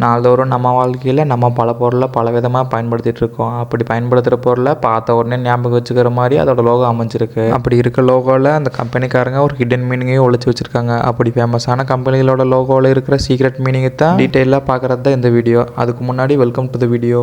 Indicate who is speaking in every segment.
Speaker 1: நாள்தோறும் நம்ம வாழ்க்கையில் நம்ம பல பொருளை பல விதமாக பயன்படுத்திகிட்டு இருக்கோம். அப்படி பயன்படுத்துகிற பொருளை பார்த்த உடனே ஞாபகம் வச்சுக்கிற மாதிரி அதோட லோகோ அமைஞ்சிருக்கு. அப்படி இருக்க லோகோவில் அந்த கம்பெனிக்காரங்க ஒரு ஹிடன் மீனிங்கையும் ஒழிச்சு வச்சுருக்காங்க. அப்படி ஃபேமஸான கம்பெனிகளோட லோகோவில் இருக்கிற சீக்ரெட் மீனிங்கை தான் டீட்டெயிலாக பார்க்குறது தான் இந்த வீடியோ. அதுக்கு முன்னாடி வெல்கம் டு த வீடியோ.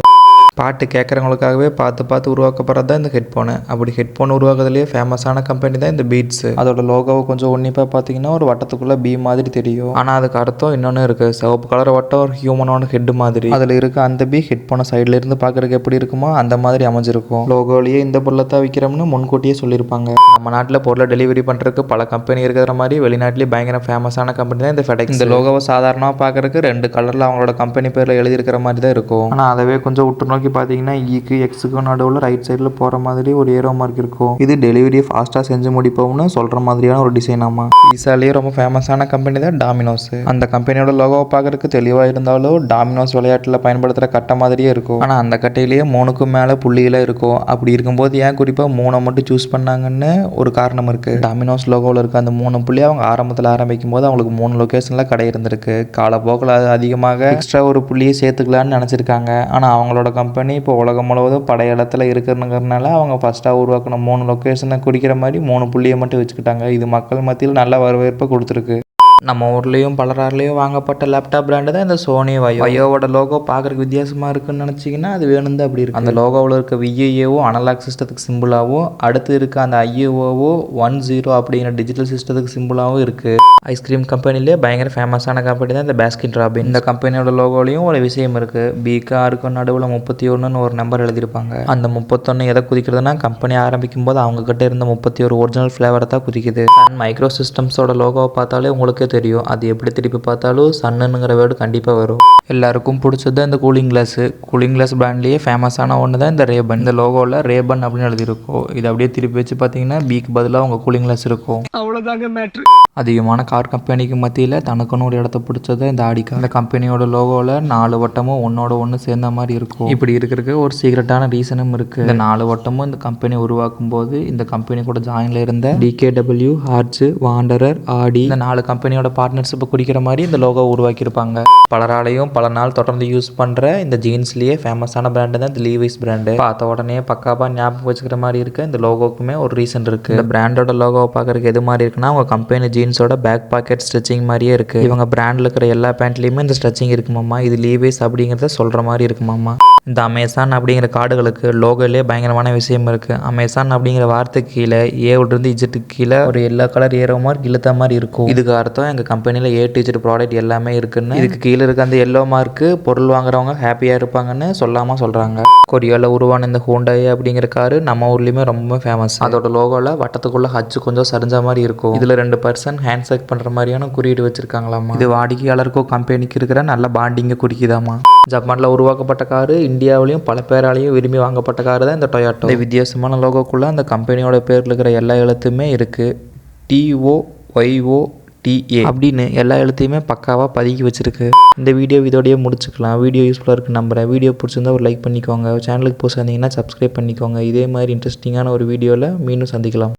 Speaker 1: பாட்டு கேட்குறவங்களுக்காகவே பார்த்து உருவாக்கப்படுறது தான் இந்த ஹெட்ஃபோனு. அப்படி ஹெட்ஃபோன் உருவாக்குறதுலேயே ஃபேமஸான கம்பெனி தான் இந்த பீட்ஸு. அதோட லோகோவை கொஞ்சம் உன்னிப்பாக பார்த்தீங்கன்னா ஒரு வட்டத்துக்குள்ளே பீ மாதிரி தெரியும். ஆனால் அதுக்கு அர்த்தம் இன்னொன்று இருக்குது. சிவப்பு கலர் வட்டம் ஒரு ஹியூமனோட ஹெட் மாதிரி. அதில் இருக்க அந்த பீ ஹெட்ஃபோனை சைடில் இருந்து பார்க்குறதுக்கு எப்படி இருக்குமோ அந்த மாதிரி அமைஞ்சிருக்கும். லோகோலேயே இந்த பொருளை தான் விற்கிறோம்னு முன்கூட்டியே சொல்லியிருப்பாங்க. நம்ம நாட்டில் பொருளை டெலிவரி பண்ணுறதுக்கு பல கம்பெனி இருக்கிற மாதிரி வெளிநாட்டிலேயே பயங்கர ஃபேமஸான கம்பெனி தான் இந்த ஃபெடெக்ஸ். இந்த லோகோவை சாதாரணமாக பார்க்குறதுக்கு 2 கலரில் அவங்களோட கம்பெனி பேரில் எழுதியிருக்கிற மாதிரி தான் இருக்கும். ஆனால் அதவே கொஞ்சம் விட்டு நோக்கி பார்த்தீங்கன்னா ஈக்கு எக்ஸுக்கும் நடுவில் ரைட் சைடில் போகிற மாதிரி ஒரு ஏரோ மார்க் இருக்கும். இது டெலிவரியை ஃபாஸ்ட்டாக செஞ்சு முடிப்போம்னு சொல்கிற மாதிரியான ஒரு டிசைன். ஆமாம், பீஸாலேயே ரொம்ப ஃபேமஸான கம்பெனி தான் டாமினோஸ். அந்த கம்பெனியோட லோகோவை பார்க்குறதுக்கு தெளிவாக இருந்தாலும் டாமினோஸ் விளையாட்டில் பயன்படுத்துகிற கட்டை மாதிரியே இருக்கும். ஆனால் அந்த கட்டையிலேயே 3க்கும் மேலே புள்ளிகளாக இருக்கும். அப்படி இருக்கும்போது ஏன் குறிப்பாக 3 மட்டும் சூஸ் பண்ணாங்கன்னு ஒரு காரணம் இருக்குது. டாமினோஸ் லோகோவில் இருக்க அந்த 3 புள்ளி அவங்க ஆரம்பத்தில் ஆரம்பிக்கும் போது அவங்களுக்கு 3 லொக்கேஷனில் கடை இருந்திருக்கு. காலப்போக்கில் அது அதிகமாக எக்ஸ்ட்ரா ஒரு புள்ளியை சேர்த்துக்கலான்னு நினச்சிருக்காங்க. ஆனால் அவங்களோட கம்பெனி இப்போ உலகம் முழுவதும் படையளத்தில் இருக்கிறதுனால அவங்க ஃபஸ்ட்டாக உருவாக்கின 3 லொக்கேஷனை குறிக்கிற மாதிரி 3 புள்ளியை மட்டும் வச்சுக்கிட்டாங்க. இது மக்கள் மத்தியில் நல்ல வரவேற்பை கொடுத்துருக்கு. நம்ம ஊர்லேயும் பலரார்லேயும் வாங்கப்பட்ட லேப்டாப் பிராண்டு தான் இந்த சோனி வயோ. வயோவோட லோகோ பார்க்குறதுக்கு வித்தியாசமாக இருக்குன்னு நினச்சிங்கன்னா அது வேணும் தான் அப்படி இருக்குது. அந்த லோகோவில் இருக்க விஏஓ அனலாக் சிஸ்டத்துக்கு சிம்பிளாகவும், அடுத்து இருக்க அந்த ஐஏஓவோ 10 அப்படிங்கிற டிஜிட்டல் சிஸ்டத்துக்கு சிம்பிளாகவும் இருக்குது. ஐஸ்கிரீம் கம்பெனிலே பயங்கர ஃபேமஸான கம்பெனி தான் இந்த பாஸ்கின் ராபின். இந்த கம்பெனியோட லோகோலையும் ஒரு விஷயம் இருக்குது. பிக்கு இருக்கும் நடுவில் 31ன்னு ஒரு நம்பர் எழுதியிருப்பாங்க. அந்த 31 எதை குறிக்கிறதுனா கம்பெனி ஆரம்பிக்கும் போது அவங்க கிட்ட இருந்த 31 ஒரிஜினல் ஃப்ளேவரை தான் குறிக்குது. சன் மைக்ரோ சிஸ்டம்ஸோட லோகோவை பார்த்தாலே உங்களுக்கு தெரியும். அது எப்படி திருப்பி பார்த்தாலும் சன்னுங்கிற வேர்டு கண்டிப்பாக வரும். எல்லாருக்கும் பிடிச்சது தான் இந்த கூலிங் கிளாஸ் பிராண்ட்லேயே ஃபேமஸான ஒன்று தான் இந்த ரேபன். இந்த லோகோவில் ரேபன் அப்படின்னு எழுதியிருக்கும். இது அப்படியே திருப்பி வச்சு பார்த்தீங்கன்னா பிக்கு பதிலாக அவங்க கூலிங் கிளாஸ் இருக்கும். அவ்வளோதாங்க மேட்ரு. அதிகமான கார் கம்பெனிக்கு மத்தியில் தனக்குன்னு ஒரு இடத்த பிடிச்சது இந்த ஆடிக்கா. இந்த கம்பெனியோட லோகோவில் 4 வட்டமும் ஒன்னோட ஒன்று சேர்ந்த மாதிரி இருக்கும். இப்படி இருக்கிறதுக்கு ஒரு சீக்ரெட்டான ரீசனும் இருக்குது. இந்த 4 வட்டமும் இந்த கம்பெனி உருவாக்கும் போது இந்த கம்பெனி கூட ஜாயின்ல இருந்த DKW, ஹார்ட்ஸ், வாண்டரர், ஆடி இந்த 4 கம்பெனியோட பார்ட்னர்ஷிப்பை குறிக்கிற மாதிரி இந்த லோகோ உருவாக்கியிருப்பாங்க. பலராலையும் பல நாள் தொடர்ந்து யூஸ் பண்ணுற இந்த ஜீன்ஸ்லேயே ஃபேமஸான பிராண்டு தான் இந்த லீவைஸ் பிராண்டு. பார்த்த உடனே பக்காவாக ஞாபகம் வச்சுக்கிற மாதிரி இருக்க இந்த லோகோக்குமே ஒரு ரீசன் இருக்குது. இந்த பிராண்டோட லோகோவை பார்க்குறதுக்கு எது மாதிரி இருக்குன்னா அவங்க கம்பெனி ஜீன்ஸோட பேக் பாக்கெட் ஸ்ட்ரெச்சிங் மாதிரியே இருக்குது. இவங்க பிராண்டில் இருக்கிற எல்லா பேண்ட்லேயுமே இந்த ஸ்ட்ரெச்சிங் இருக்குமாம்மா. இது லீவைஸ் அப்படிங்கிறத சொல்கிற மாதிரி இருக்குமாம்மா. இந்த அமேசான் அப்படிங்கிற கார்டுகளுக்கு லோகோலேயே பயங்கரமான விஷயம் இருக்குது. அமேசான் அப்படிங்கிற வார்த்தைக்கு கீழே ஏவிலிருந்து இஜெட்டுக்கு கீழே ஒரு எல்லா கலர் ஏரோ மார்க் இழுத்த மாதிரி இருக்கும். இதுக்கு அர்த்தம் எங்கள் கம்பெனியில் A to Z ப்ராடக்ட் எல்லாமே இருக்குன்னு. இதுக்கு கீழே இருக்க அந்த எல்லோ மார்க்கு பொருள் வாங்குறவங்க ஹாப்பியாக இருப்பாங்கன்னு சொல்லாமல் சொல்கிறாங்க. கொரியாவில் உருவான இந்த ஹூண்டாய் அப்படிங்கிற காரு நம்ம ஊர்லேயுமே ரொம்ப ஃபேமஸ். அதோட லோகோவில் வட்டத்துக்குள்ளே ஹச்சு கொஞ்சம் சரிஞ்ச மாதிரி இருக்கும். இதில் 2 பர்சன் ஹேண்ட் ஷேக் பண்ணுற மாதிரியான குறியீடு வச்சுருக்காங்களாமா. இது வாடிக்கையாளருக்கும் கம்பெனிக்கு இருக்கிற நல்ல பாண்டிங்கை குறிக்குதாமா. ஜப்பானில் உருவாக்கப்பட்ட காரு இந்தியாவிலையும் பல பேராலையும் விரும்பி வாங்கப்பட்ட காரு தான் இந்த டொயோட்டோ. இந்த வித்தியாசமான லோகோக்குள்ளே அந்த கம்பெனியோட பேரில் இருக்கிற எல்லா எழுத்துமே இருக்குது. TOYOTA அப்படின்னு எல்லா எழுத்தையுமே பக்காவாக பதுக்கி வச்சுருக்கு. இந்த வீடியோ இதோடய முடிச்சுக்கலாம். வீடியோ யூஸ்ஃபுல்லாக இருக்குன்னு நம்புகிறேன். வீடியோ பிடிச்சிருந்தா ஒரு லைக் பண்ணிக்கோங்க. சேனலுக்கு போய் சேர்ந்தீங்கன்னா சப்ஸ்கிரைப் பண்ணிக்கோங்க. இதே மாதிரி இன்ட்ரெஸ்டிங்கான ஒரு வீடியோவில் மீண்டும் சந்திக்கலாம்.